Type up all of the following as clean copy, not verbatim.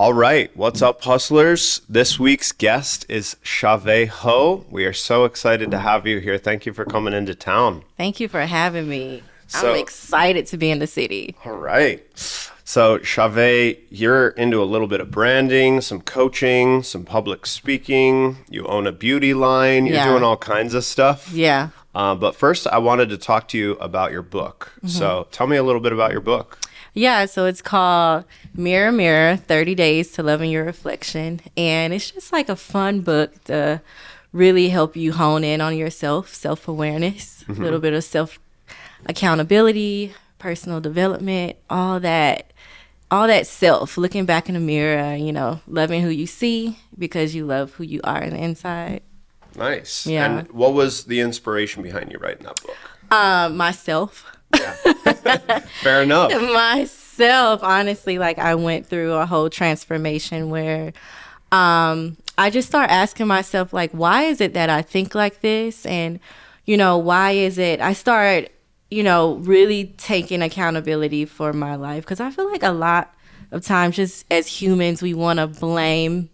All right, what's up, hustlers? This week's guest is Shavee Ho. We are so excited to have you here. Thank you for coming into town. Thank you for having me. So- I'm excited to be in the city. All right. So, Shavee, you're into a little bit of branding, some coaching, some public speaking. You own a beauty line. You're Yeah. doing all kinds of stuff. Yeah. But first, I wanted to talk to you about your book. So, tell me a little bit about your book. Yeah, so it's called Mirror Mirror, 30 Days to Loving Your Reflection. And it's just like a fun book to really help you hone in on yourself, self-awareness, a little bit of self-accountability, personal development, all that self, looking back in the mirror, loving who you see because you love who you are on the inside. Nice. Yeah. And what was the inspiration behind you writing that book? Myself. Yeah. Fair enough. Myself, honestly, like I went through a whole transformation where I just start asking myself, like, why is it that I think like this? And, why is it I start, really taking accountability for my life? Because I feel like a lot of times just as humans, we want to blame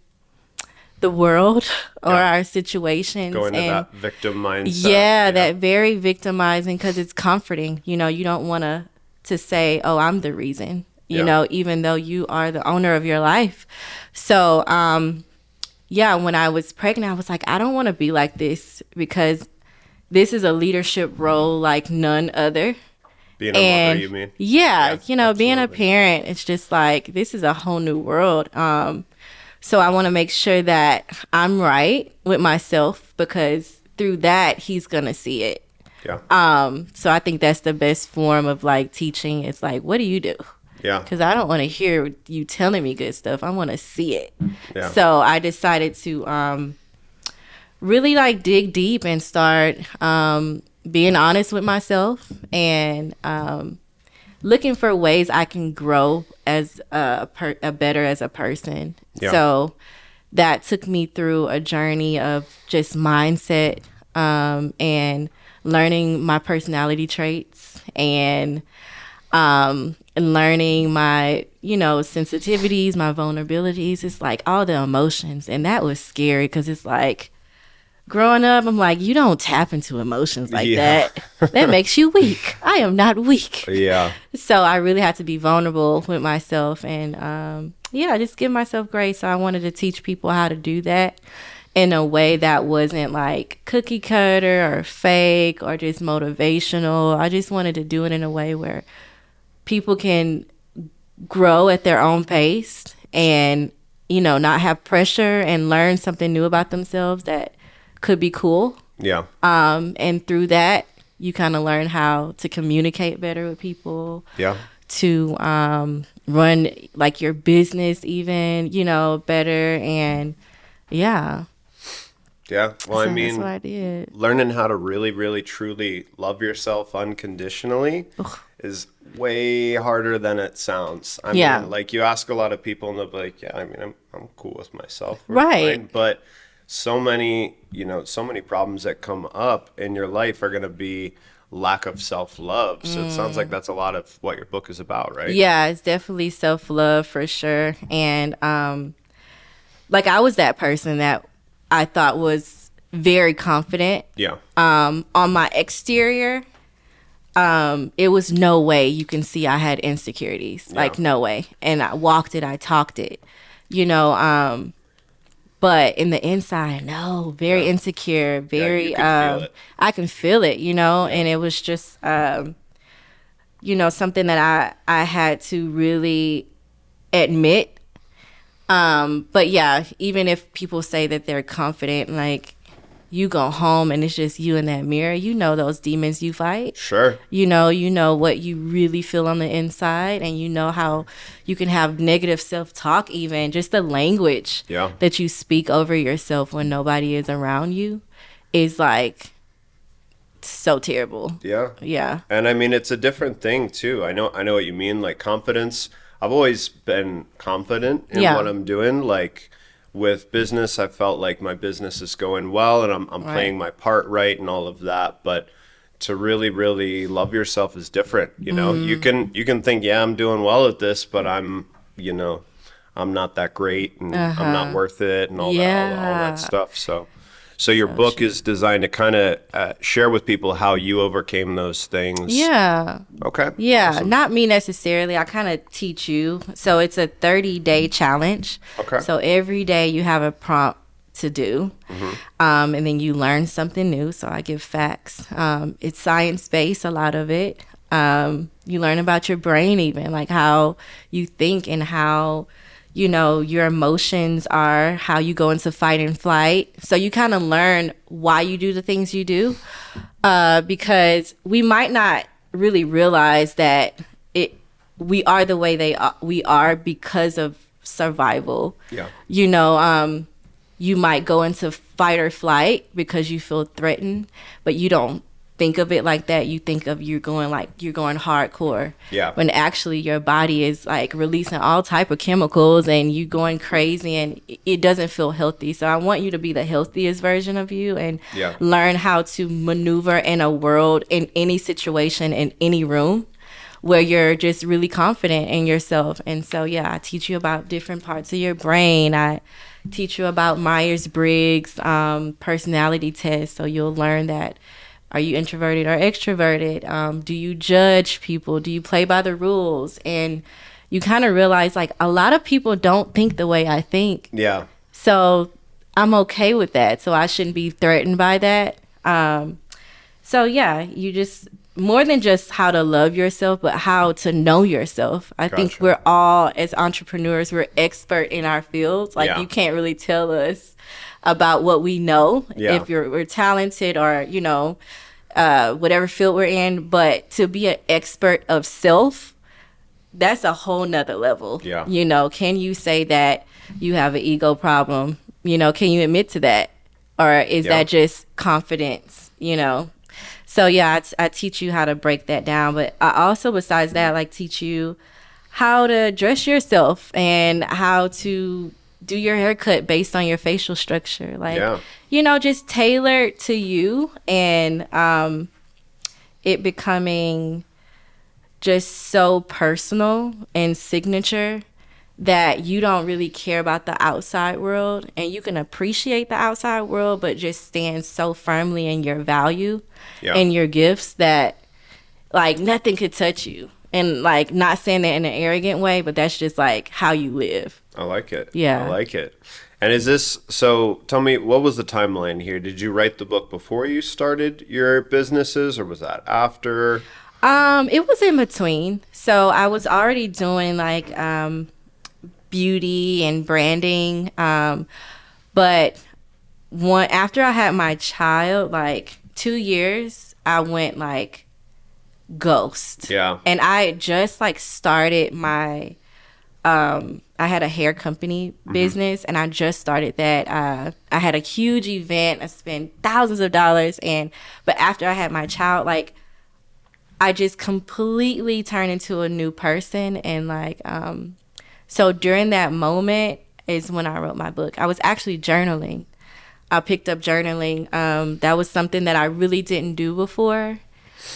the world or our situations. Go into and that victim mindset. yeah, that very victimizing because it's comforting. You don't want to say, oh, I'm the reason, even though you are the owner of your life. So, when I was pregnant, I was like, I don't want to be like this because this is a leadership role like none other. Being a mother, you mean? Yeah, being a absolutely. parent, it's just like, this is a whole new world. So I want to make sure that I'm right with myself because through that, he's going to see it. Yeah. So I think that's the best form of like teaching. It's like, what do you do? Yeah. Because I don't want to hear you telling me good stuff. I want to see it. Yeah. So I decided to really like dig deep and start being honest with myself and looking for ways I can grow as a better as a person. Yeah. So that took me through a journey of just mindset and learning my personality traits and learning my, sensitivities, my vulnerabilities. It's like all the emotions. And that was scary because it's like growing up, I'm like, you don't tap into emotions like Yeah. that. That makes you weak. I am not weak. Yeah. So I really had to be vulnerable with myself and, just give myself grace. So I wanted to teach people how to do that in a way that wasn't like cookie cutter or fake or just motivational. I just wanted to do it in a way where people can grow at their own pace and, not have pressure and learn something new about themselves that could be cool. Yeah. And through that, you kind of learn how to communicate better with people. Yeah. To run like your business even, better. And yeah. Yeah. Well, So that's what I did. learning how to really, really, truly love yourself unconditionally is way harder than it sounds. I Yeah. mean, like you ask a lot of people and they'll be like, yeah, I mean, I'm cool with myself. We're Right. fine. But so many problems that come up in your life are going to be lack of self-love. So it sounds like that's a lot of what your book is about, right? Yeah, it's definitely self-love for sure. And like I was that person that I thought was very confident. Yeah. On my exterior, it was no way you can see I had insecurities. Like no way. And I walked it, I talked it, but in the inside, no, very insecure, very, you can feel it. I can feel it, and it was just, something that I had to really admit. But yeah, even if people say that they're confident, like you go home and it's just you in that mirror, those demons you fight. Sure. You know what you really feel on the inside, and you know how you can have negative self-talk, even just the language that you speak over yourself when nobody is around you is like so terrible. Yeah. Yeah. And I mean, it's a different thing too. I know what you mean. Like confidence. I've always been confident in what I'm doing. Like with business, I felt like my business is going well and I'm playing my part right and all of that. But to really, really love yourself is different. You know, you can think, yeah, I'm doing well at this, but I'm I'm not that great and I'm not worth it and all that stuff. So your book true. is designed to kind of share with people how you overcame those things. Yeah. Okay. Yeah, Awesome. not me necessarily. I kind of teach you. So it's a 30-day challenge. Okay. So every day you have a prompt to do. And then you learn something new. So I give facts. It's science-based, a lot of it. You learn about your brain even, like how you think and how, your emotions are, how you go into fight and flight. So you kind of learn why you do the things you do, because we might not really realize that we are the way we are because of survival. Yeah. You might go into fight or flight because you feel threatened, but you don't think of it like that. You think of you're going hardcore. Yeah. When actually your body is like releasing all type of chemicals and you going crazy and it doesn't feel healthy. So I want you to be the healthiest version of you and learn how to maneuver in a world, in any situation, in any room, where you're just really confident in yourself. And so, I teach you about different parts of your brain. I teach you about Myers-Briggs personality test. So you'll learn that. Are you introverted or extroverted? Do you judge people? Do you play by the rules? And you kind of realize, like, a lot of people don't think the way I think. Yeah. So I'm okay with that. So I shouldn't be threatened by that. You just, more than just how to love yourself, but how to know yourself. I think we're all, as entrepreneurs, we're expert in our fields. Like, you can't really tell us about what we know if we're talented or, whatever field we're in. But to be an expert of self, that's a whole nother level. Yeah. Can you say that you have an ego problem? Can you admit to that? Or is that just confidence, So, I teach you how to break that down. But I also, besides that, like, teach you how to dress yourself and how to do your haircut based on your facial structure. Like, just tailored to you, and it becoming just so personal and signature that you don't really care about the outside world, and you can appreciate the outside world, but just stand so firmly in your value and your gifts that, like, nothing could touch you. And, like, not saying that in an arrogant way, but that's just, like, how you live. I like it. Yeah. I like it. And is this, so tell me, what was the timeline here? Did you write the book before you started your businesses, or was that after? It was in between. So I was already doing, like, beauty and branding. But after I had my child, like 2 years, I went like ghost. Yeah. And I just like started my, I had a hair company business, and I just started that. I had a huge event. I spent thousands of dollars. But after I had my child, like, I just completely turned into a new person. And like, so during that moment is when I wrote my book. I was actually journaling. I picked up journaling. That was something that I really didn't do before.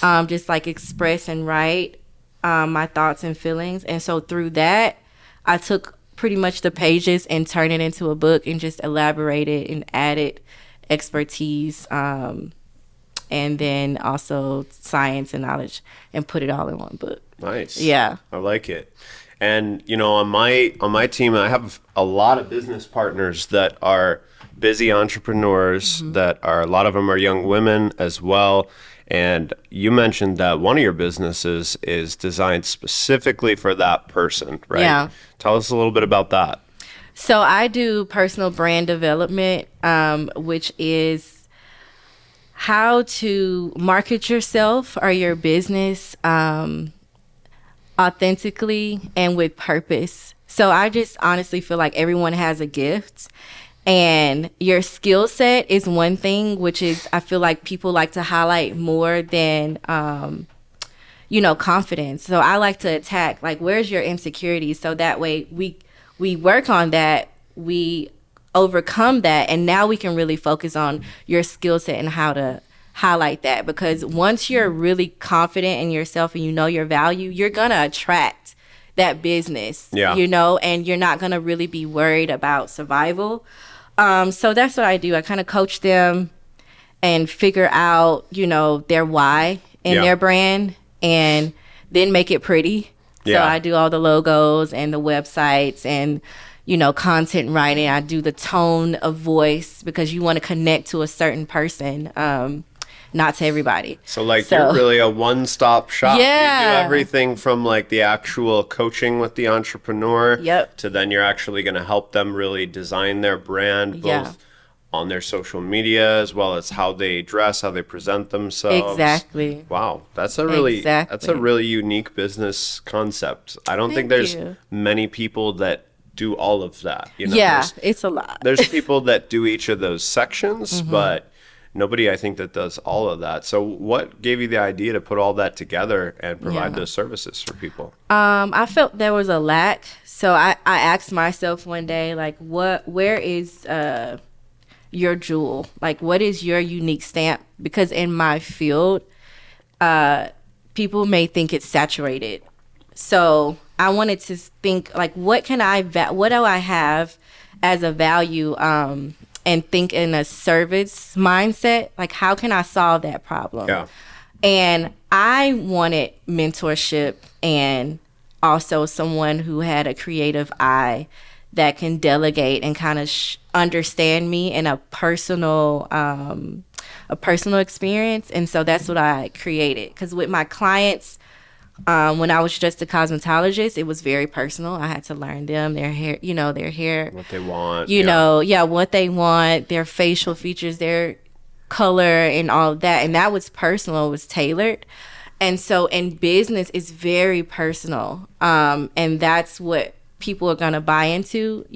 Just like express and write my thoughts and feelings. And so through that, I took pretty much the pages and turned it into a book and just elaborated and added expertise, and then also science and knowledge, and put it all in one book. Nice. Yeah. I like it. And, you know, on my team, I have a lot of business partners that are busy entrepreneurs, that are, a lot of them are young women as well. And you mentioned that one of your businesses is designed specifically for that person, right? Yeah. Tell us a little bit about that. So I do personal brand development, which is how to market yourself or your business authentically and with purpose. So I just honestly feel like everyone has a gift, and your skill set is one thing, which is, I feel like people like to highlight more than, confidence. So I like to attack, like, where's your insecurities? So that way we work on that, we overcome that, and now we can really focus on your skill set and how to highlight that. Because once you're really confident in yourself and you know your value, you're gonna attract business, Yeah. and you're not going to really be worried about survival. So that's what I do. I kind of coach them and figure out, their why in their brand, and then make it pretty. So I do all the logos and the websites and, content writing. I do the tone of voice because you want to connect to a certain person, not to everybody. So you're really a one-stop shop. Yeah. You do everything from like the actual coaching with the entrepreneur to then you're actually going to help them really design their brand, both on their social media as well as how they dress, how they present themselves. Exactly. Wow, that's a really unique business concept. I don't think there's many people that do all of that. Yeah, it's a lot. There's people that do each of those sections, but nobody, I think, that does all of that. So what gave you the idea to put all that together and provide those services for people? I felt there was a lack. So I asked myself one day, like, where is your jewel? Like, what is your unique stamp? Because in my field, people may think it's saturated. So I wanted to think, like, what do I have as a value, and think in a service mindset? Like, how can I solve that problem? Yeah. And I wanted mentorship and also someone who had a creative eye that can delegate and kind of understand me in a personal experience. And so that's what I created. Because with my clients, when I was just a cosmetologist, it was very personal. I had to learn them, their hair, what they want, what they want, their facial features, their color, and all of that. And that was personal. It was tailored. And so in business, it's very personal. And that's what people are going to buy into.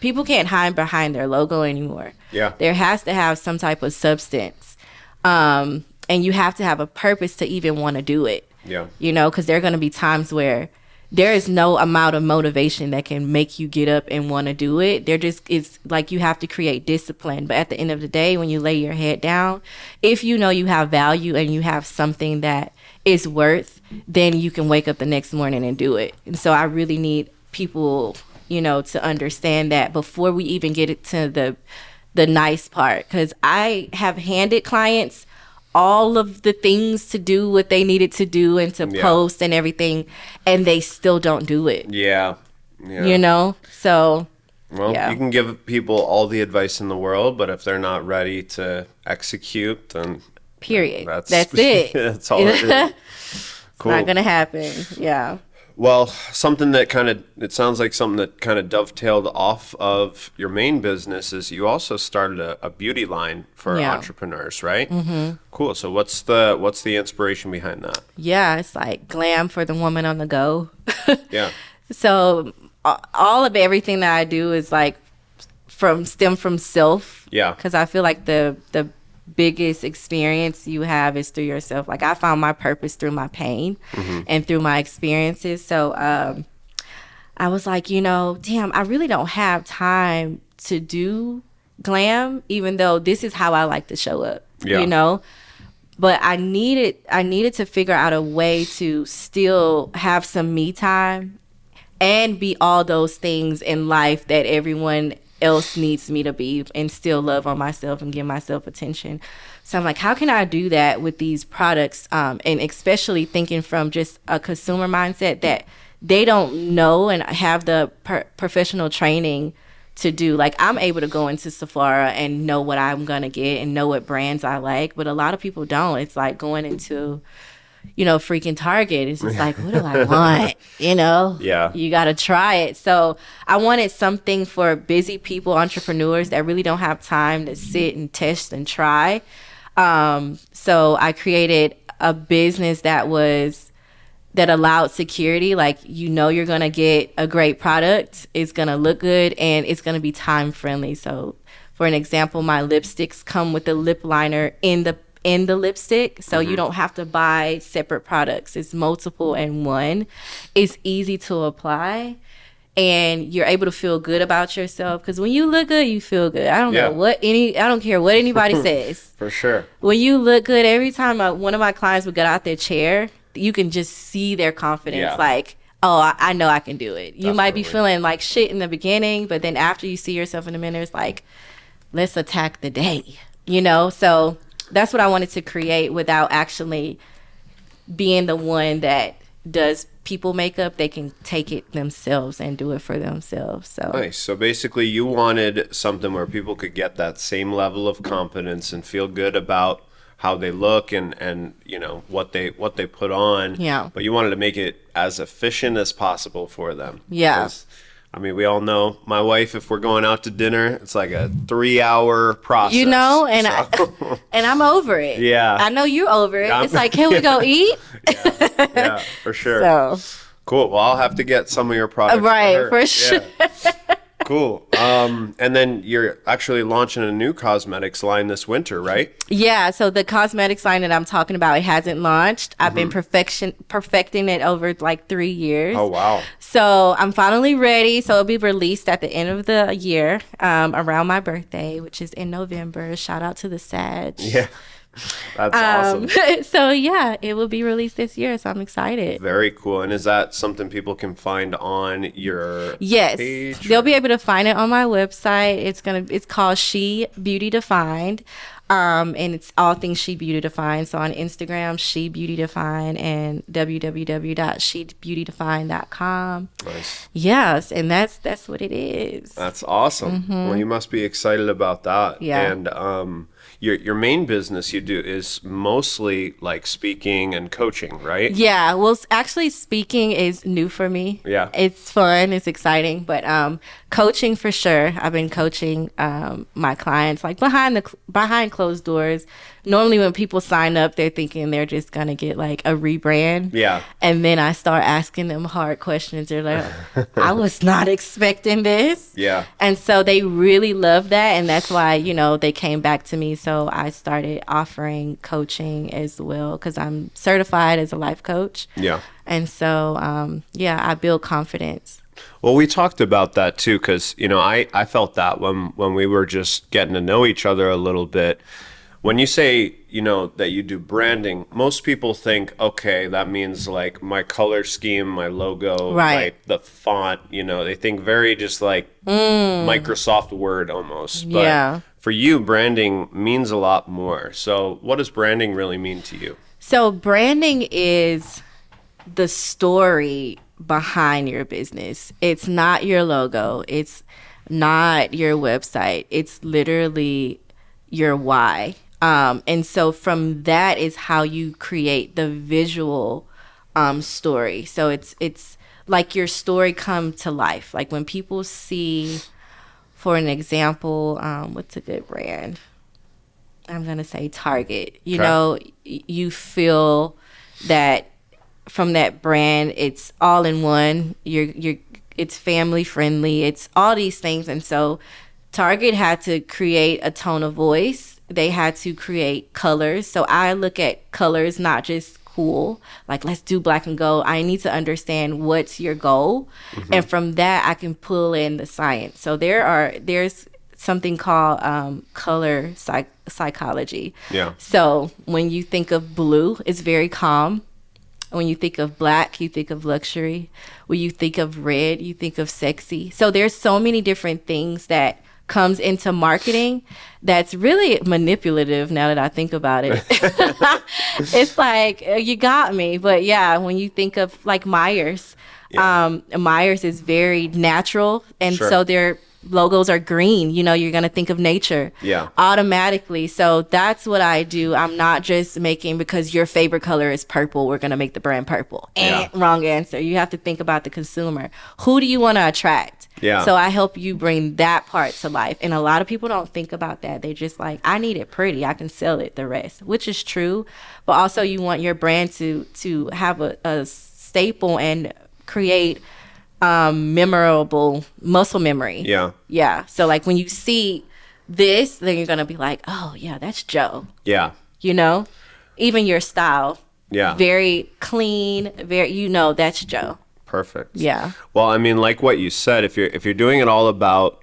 People can't hide behind their logo anymore. Yeah. There has to have some type of substance. And you have to have a purpose to even want to do it. Yeah. Because there are going to be times where there is no amount of motivation that can make you get up and want to do it. It's like you have to create discipline. But at the end of the day, when you lay your head down, if you know you have value and you have something that is worth, then you can wake up the next morning and do it. And so I really need people, to understand that before we even get it to the nice part. Because I have handed clients all of the things to do what they needed to do and to post and everything, and they still don't do it. Yeah. So you can give people all the advice in the world, but if they're not ready to execute, then period. That's it. That's all it is. Cool. It's not gonna happen. Yeah. Well, it sounds like something that kind of dovetailed off of your main business is you also started a beauty line for entrepreneurs, right? Mm-hmm. Cool. So what's the inspiration behind that? Yeah, it's like glam for the woman on the go. Yeah. So all of everything that I do is like stem from self. Yeah. Because I feel like the biggest experience you have is through yourself. Like, I found my purpose through my pain and through my experiences. So I was like, damn, I really don't have time to do glam, even though this is how I like to show up. But I needed to figure out a way to still have some me time and be all those things in life that everyone else needs me to be, and still love on myself and give myself attention. So I'm like, how can I do that with these products? And especially thinking from just a consumer mindset that they don't know and have the professional training to do. Like, I'm able to go into Sephora and know what I'm going to get and know what brands I like, but a lot of people don't. It's like going into, freaking Target. It's just like, what do I want? Yeah. You got to try it. So I wanted something for busy people, entrepreneurs that really don't have time to sit and test and try. So I created a business that allowed security. Like, you're going to get a great product. It's going to look good and it's going to be time friendly. So for an example, my lipsticks come with a lip liner in the lipstick, so you don't have to buy separate products. It's multiple in one. It's easy to apply, and you're able to feel good about yourself, because when you look good, you feel good. I don't care what anybody says. For sure. When you look good, every time one of my clients would get out their chair, you can just see their confidence. Like, oh, I know I can do it. You might be Definitely. feeling like shit in the beginning, but then after you see yourself in the mirror, it's like, let's attack the day, So that's what I wanted to create without actually being the one that does people makeup. They can take it themselves and do it for themselves. So Nice. So basically, you wanted something where people could get that same level of confidence and feel good about how they look and what they put on. Yeah. But you wanted to make it as efficient as possible for them. Yeah. 'Cause, I mean, we all know my wife. If we're going out to dinner, it's like a 3-hour process. and and I'm over it. Yeah. I know you're over it. Yeah. It's like, can we go eat? Yeah, for sure. So Cool. Well, I'll have to get some of your products. right, for Yeah. sure. Cool. And then you're actually launching a new cosmetics line this winter, right? Yeah, so the cosmetics line that I'm talking about, it hasn't launched. I've been perfecting it over like 3 years. Oh, wow. So I'm finally ready. So it'll be released at the end of the year, around my birthday, which is in November. Shout out to the Sag. Yeah. That's awesome. So yeah, it will be released this year. So I'm excited. Very cool. And is that something people can find on your Yes, page? they'll be able to find it on my website. It's called She Beauty Defined, and it's all things She Beauty Defined. So on Instagram, She Beauty Defined, and www.shebeautydefined.com. Nice. Yes, and that's what it is. That's awesome. Well, you must be excited about that. Yeah. And your main business you do is mostly like speaking and coaching, right? Yeah, well, actually, speaking is new for me. Yeah. It's fun, it's exciting, but coaching for sure. I've been coaching my clients like behind closed doors. Normally, when people sign up, they're thinking they're just gonna get like a rebrand. Yeah. And then I start asking them hard questions. They're like, I was not expecting this. Yeah. And so they really love that. And that's why, they came back to me. So I started offering coaching as well because I'm certified as a life coach. Yeah. And so, I build confidence. Well, we talked about that too, because I felt that when we were just getting to know each other a little bit. When you say that you do branding, most people think, okay, that means like my color scheme, my logo, Right. like the font. They think very just like Microsoft Word almost. But Yeah. for you, branding means a lot more. So, what does branding really mean to you? So branding is the story behind your business. It's not your logo. It's not your website. It's literally your why. And so from that is how you create the visual story. So it's like your story come to life. Like when people see, for an example, what's a good brand? I'm gonna say Target. You feel that from that brand, it's all in one. It's family friendly. It's all these things, and so Target had to create a tone of voice. They had to create colors. So I look at colors not just cool, like let's do black and gold. I need to understand what's your goal, and from that I can pull in the science. So there's something called color psychology. Yeah. So when you think of blue, it's very calm. When you think of black, you think of luxury. When you think of red, you think of sexy. So there's so many different things that comes into marketing that's really manipulative now that I think about it. It's like, you got me. But yeah, when you think of like Myers, Myers is very natural. And Sure. so their logos are green. You're going to think of nature automatically. So that's what I do. I'm not just making because your favorite color is purple, we're going to make the brand purple. Wrong answer. You have to think about the consumer. Who do you want to attract? Yeah. So I help you bring that part to life. And a lot of people don't think about that. They're just like, I need it pretty. I can sell it the rest, which is true. But also you want your brand to have a staple and create memorable muscle memory. Yeah. So like when you see this, then you're going to be like, oh yeah, that's Joe. Yeah. Even your style. Yeah. Very clean, that's Joe. Perfect. Yeah. Well, I mean, like what you said, if you're doing it all about,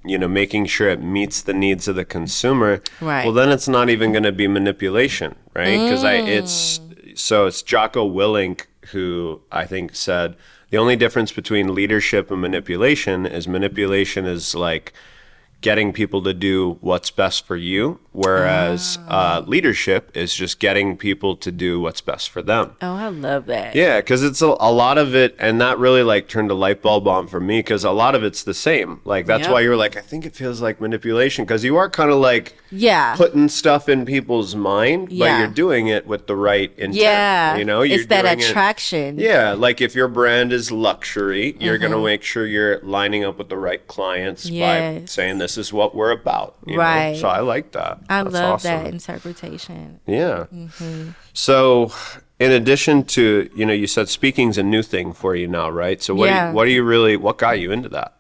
making sure it meets the needs of the consumer, right. Well, then it's not even going to be manipulation, right? Because it's Jocko Willink who I think said The only difference between leadership and manipulation is like getting people to do what's best for you, whereas leadership is just getting people to do what's best for them. Oh, I love that. Yeah, because it's a lot of it, and that really like turned a light bulb on for me, because a lot of it's the same. Like that's why you're like, I think it feels like manipulation, because you are kind of like putting stuff in people's mind, but you're doing it with the right intent. Yeah, you know, it's that attraction. Like if your brand is luxury, you're gonna make sure you're lining up with the right clients by saying this is what we're about. You know? So I like that. That's love awesome. That interpretation. Yeah. So in addition to, you know, you said speaking's a new thing for you now, right? So what got you into that?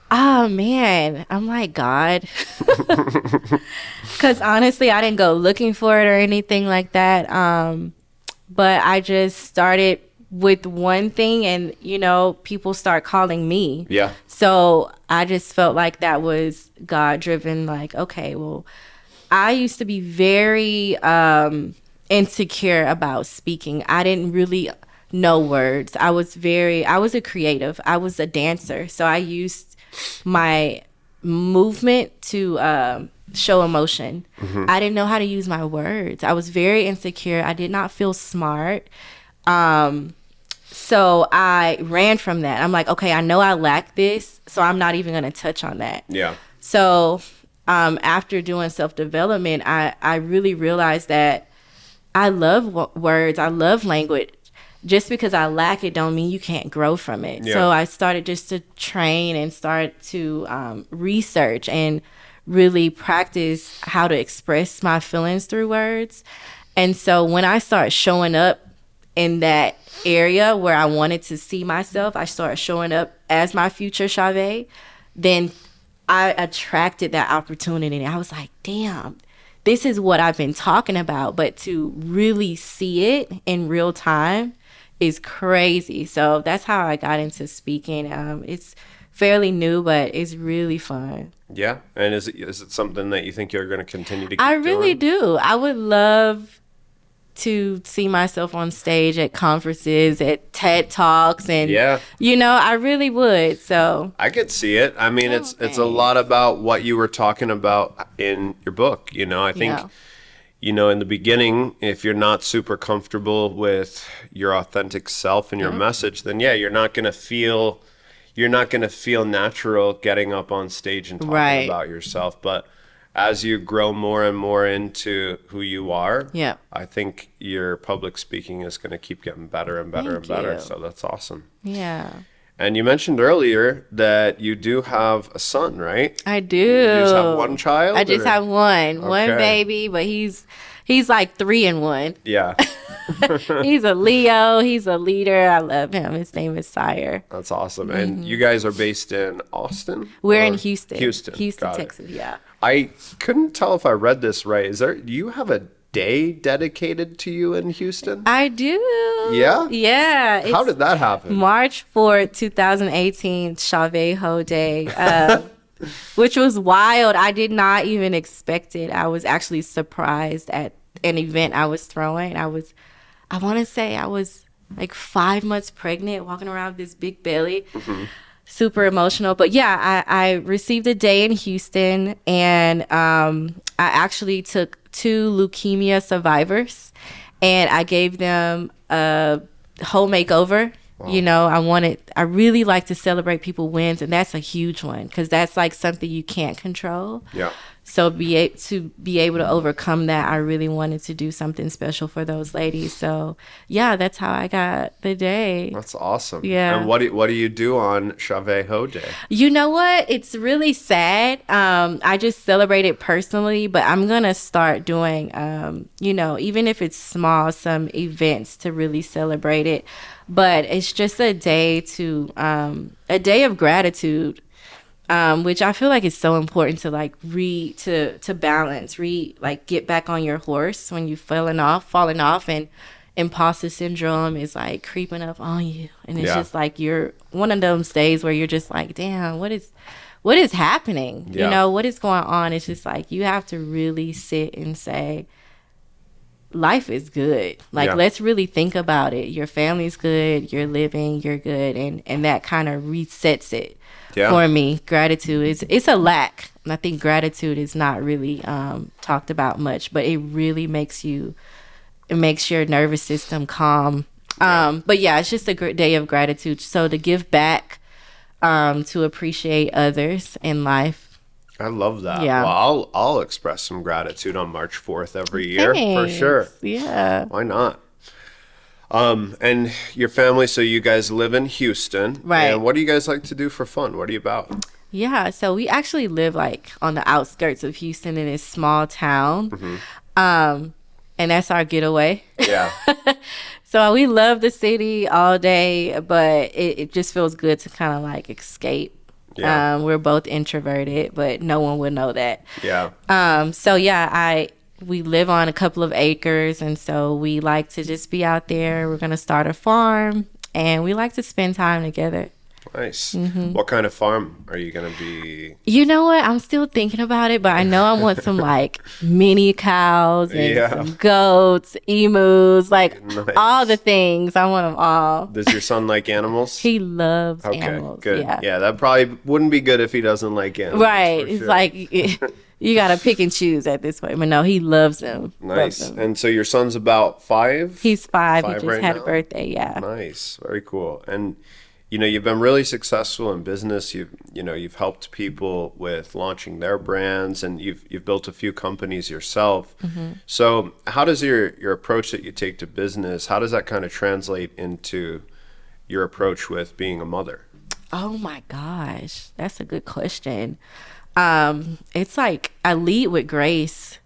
Oh man, I'm like, God. Because honestly, I didn't go looking for it or anything like that. But I just started with one thing, and you know, people start calling me. Yeah. So I just felt like that was God driven. Like, okay, well, I used to be very insecure about speaking. I didn't really know words. I was a creative. I was a dancer. So I used my movement to show emotion. I didn't know how to use my words. I was very insecure. I did not feel smart. So I ran from that. I'm like, okay, I know I lack this, so I'm not even going to touch on that. Yeah. So after doing self-development, I really realized that I love words. I love language. Just because I lack it don't mean you can't grow from it. Yeah. So I started just to train and start to research and really practice how to express my feelings through words. And so when I started showing up in that area where I wanted to see myself, I started showing up as my future Shavee, then I attracted that opportunity. And I was like, damn, this is what I've been talking about. But to really see it in real time is crazy. So that's how I got into speaking. It's fairly new, but it's really fun. Yeah. And is it something that you think you're going to continue to keep I really doing? do. I would love to see myself on stage at conferences, at TED Talks, and you know, I really would. So I could see it. I mean, it's a lot about what you were talking about in your book. You know, I think you know, in the beginning, if you're not super comfortable with your authentic self and your message, then you're not gonna feel natural getting up on stage and talking about yourself. But as you grow more and more into who you are, I think your public speaking is going to keep getting better and better and better. So that's awesome. Yeah. And you mentioned earlier that you do have a son, right? I do. You just have one child? I just have one baby, but he's like 3 in 1. Yeah. He's a Leo. He's a leader. I love him. His name is Sire. That's awesome. And you guys are based in Austin? We're in Houston. Houston, Texas. Yeah. I couldn't tell if I read this right. Do you have a day dedicated to you in Houston? I do. Yeah? Yeah. How did that happen? March 4th, 2018, Shavee Ho Day, which was wild. I did not even expect it. I was actually surprised at an event I was throwing. I want to say I was like 5 months pregnant, walking around with this big belly. Super emotional. But yeah, I received a day in Houston, and I actually took 2 leukemia survivors and I gave them a whole makeover. Wow. You know, I really like to celebrate people wins, and that's a huge one because that's like something you can't control. Yeah. So to be able to overcome that, I really wanted to do something special for those ladies. So yeah, that's how I got the day. That's awesome. Yeah. And what do you do on Shavee Ho Day? You know what? It's really sad. I just celebrate it personally, but I'm gonna start doing, you know, even if it's small, some events to really celebrate it. But it's just a day of gratitude. Which I feel like is so important to like to balance, like get back on your horse when you've fallen off, and imposter syndrome is like creeping up on you, and it's just like you're one of those days where you're just like, damn, what is happening? You know, what is going on? It's just like you have to really sit and say, life is good. Like, let's really think about it. Your family's good, you're living, you're good, and that kind of resets it for me. Gratitude is, it's a lack. And I think gratitude is not really talked about much, but it really makes you, it makes your nervous system calm. But yeah, it's just a great day of gratitude. So to give back, to appreciate others in life. I love that. Yeah. Well, I'll express some gratitude on March 4th every year. For sure. Yeah. Why not? And your family, so you guys live in Houston. Right. And what do you guys like to do for fun? What are you about? Yeah, so we actually live like on the outskirts of Houston in this small town. And that's our getaway. Yeah. So we love the city all day, but it just feels good to kind of like escape. Yeah. We're both introverted, but no one would know that. Yeah. So yeah, we live on a couple of acres, and so we like to just be out there. We're gonna start a farm, and we like to spend time together. Nice. What kind of farm are you going to be? You know what? I'm still thinking about it, but I know I want some like mini cows and some goats, emus, like all the things. I want them all. Does your son like animals? He loves animals. Good. Yeah. Yeah, that probably wouldn't be good if he doesn't like animals. Right. It's like you got to pick and choose at this point. But no, he loves them. Nice. Loves them. And so your son's about 5? He's 5. He just right had now? a birthday. Yeah. Nice. Very cool. And you know, you've been really successful in business. You've helped people with launching their brands, and you've built a few companies yourself. So how does your approach that you take to business, how does that kind of translate into your approach with being a mother? Oh my gosh, that's a good question. It's like I lead with grace.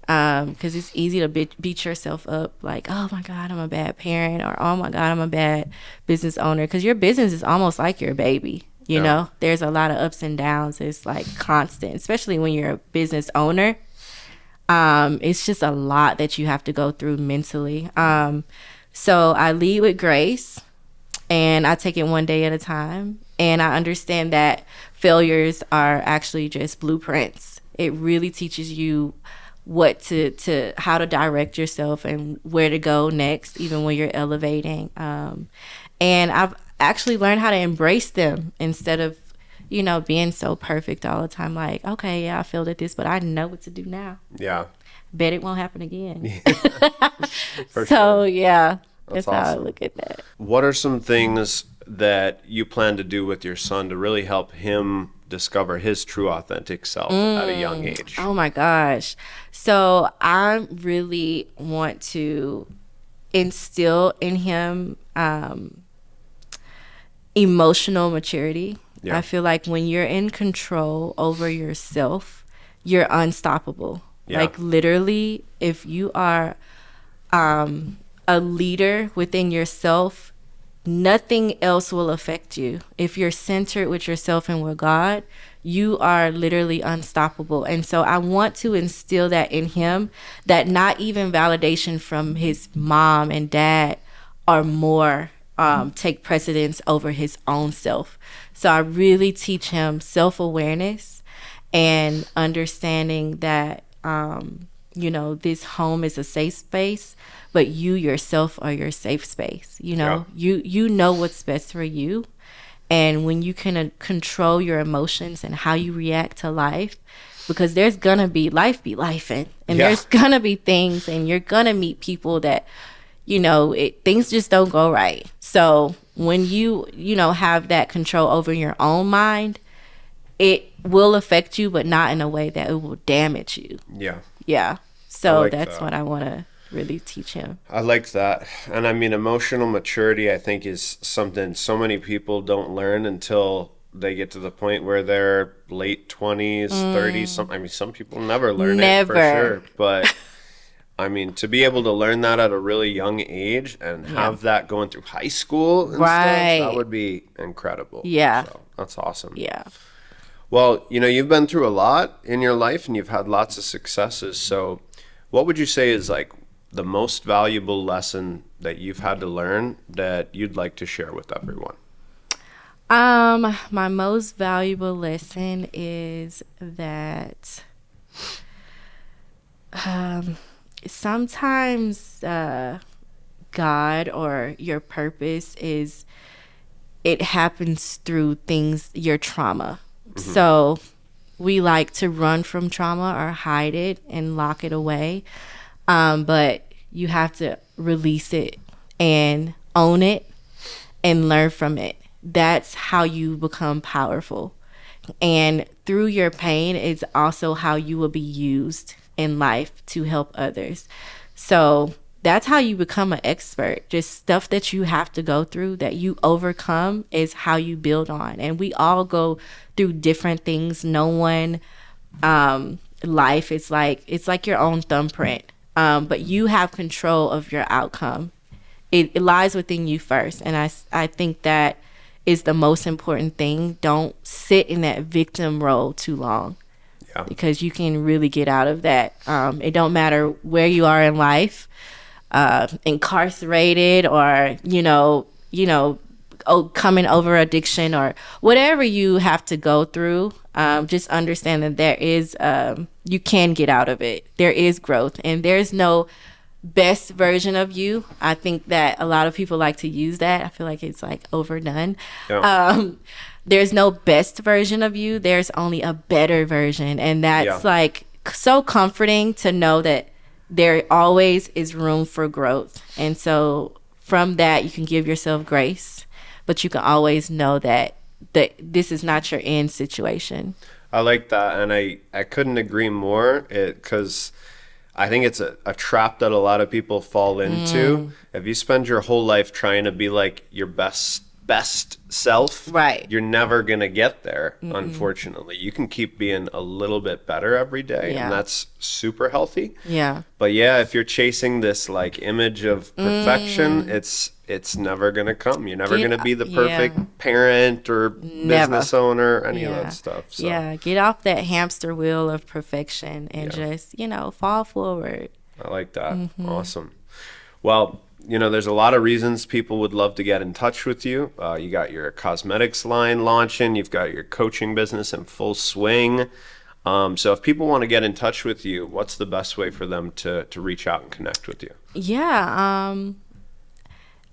Because it's easy to beat yourself up like, oh my God, I'm a bad parent, or oh my God, I'm a bad business owner. Because your business is almost like your baby, you know? There's a lot of ups and downs. It's like constant, especially when you're a business owner. It's just a lot that you have to go through mentally. So I lead with grace, and I take it one day at a time. And I understand that failures are actually just blueprints. It really teaches you how to direct yourself and where to go next, even when you're elevating. And I've actually learned how to embrace them instead of, being so perfect all the time. Like, okay, yeah, I failed at this, but I know what to do now. Yeah. Bet it won't happen again. For so, sure. Yeah, that's awesome. how I look at that. What are some things that you plan to do with your son to really help him discover his true authentic self at a young age? Oh my gosh. So I really want to instill in him emotional maturity. Yeah. I feel like when you're in control over yourself, you're unstoppable. Yeah. Like literally, if you are a leader within yourself, nothing else will affect you. If you're centered with yourself and with God, you are literally unstoppable. And so I want to instill that in him, that not even validation from his mom and dad are more take precedence over his own self. So I really teach him self-awareness and understanding that this home is a safe space, but you yourself are your safe space. You know what's best for you. And when you can control your emotions and how you react to life, because there's gonna be lifing, and there's gonna be things, and you're gonna meet people that, things just don't go right. So when you have that control over your own mind, it will affect you, but not in a way that it will damage you. Yeah. So that's what I want to really teach him. I like that. And I mean, emotional maturity, I think, is something so many people don't learn until they get to the point where they're late 20s, 30s. Some people never learn it for sure. But I mean, to be able to learn that at a really young age and have that going through high school and stuff, that would be incredible. Yeah. So that's awesome. Yeah. Well, you've been through a lot in your life and you've had lots of successes. So what would you say is like the most valuable lesson that you've had to learn that you'd like to share with everyone? My most valuable lesson is that Sometimes God or your purpose is, it happens through things, your trauma. So we like to run from trauma or hide it and lock it away. But you have to release it and own it and learn from it. That's how you become powerful. And through your pain is also how you will be used in life to help others. So that's how you become an expert. Just stuff that you have to go through that you overcome is how you build on. And we all go through different things. No one life is like, it's like your own thumbprint. But you have control of your outcome. It lies within you first. And I think that is the most important thing. Don't sit in that victim role too long. Yeah. Because you can really get out of that. It don't matter where you are in life, incarcerated or, coming over addiction or whatever you have to go through. Just understand that there is, you can get out of it. There is growth, and there's no best version of you. I think that a lot of people like to use that. I feel like it's like overdone. Yeah. There's no best version of you. There's only a better version. And that's like so comforting to know that there always is room for growth. And so from that, you can give yourself grace, but you can always know that this is not your end situation. I like that. And I couldn't agree more, because I think it's a trap that a lot of people fall into. If you spend your whole life trying to be like your best self, right, you're never gonna get there. Unfortunately, you can keep being a little bit better every day, and that's super healthy. Yeah. But yeah, if you're chasing this like image of perfection, it's never gonna come. You're never gonna be the perfect parent or business owner, any of that stuff. So. Yeah, get off that hamster wheel of perfection and just fall forward. I like that. Awesome. Well, there's a lot of reasons people would love to get in touch with you. You got your cosmetics line launching. You've got your coaching business in full swing. So if people want to get in touch with you, what's the best way for them to reach out and connect with you? Yeah.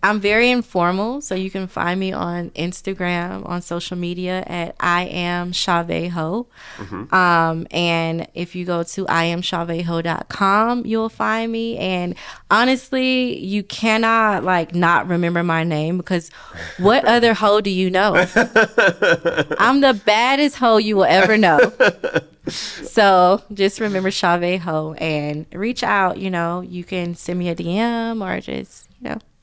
I'm very informal, so you can find me on Instagram, on social media at I am Shavee Ho. And if you go to iamshaveeho.com, you'll find me. And honestly, you cannot not remember my name, because what other hoe do you know? I'm the baddest hoe you will ever know. So just remember Shavee Ho and reach out. You can send me a DM or just,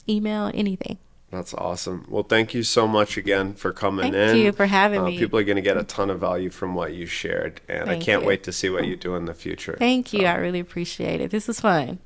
email, anything. That's awesome. Well, thank you so much again for coming in. Thank you for having me. People are going to get a ton of value from what you shared, and I can't wait to see what you do in the future. Thank you. I really appreciate it. This was fun.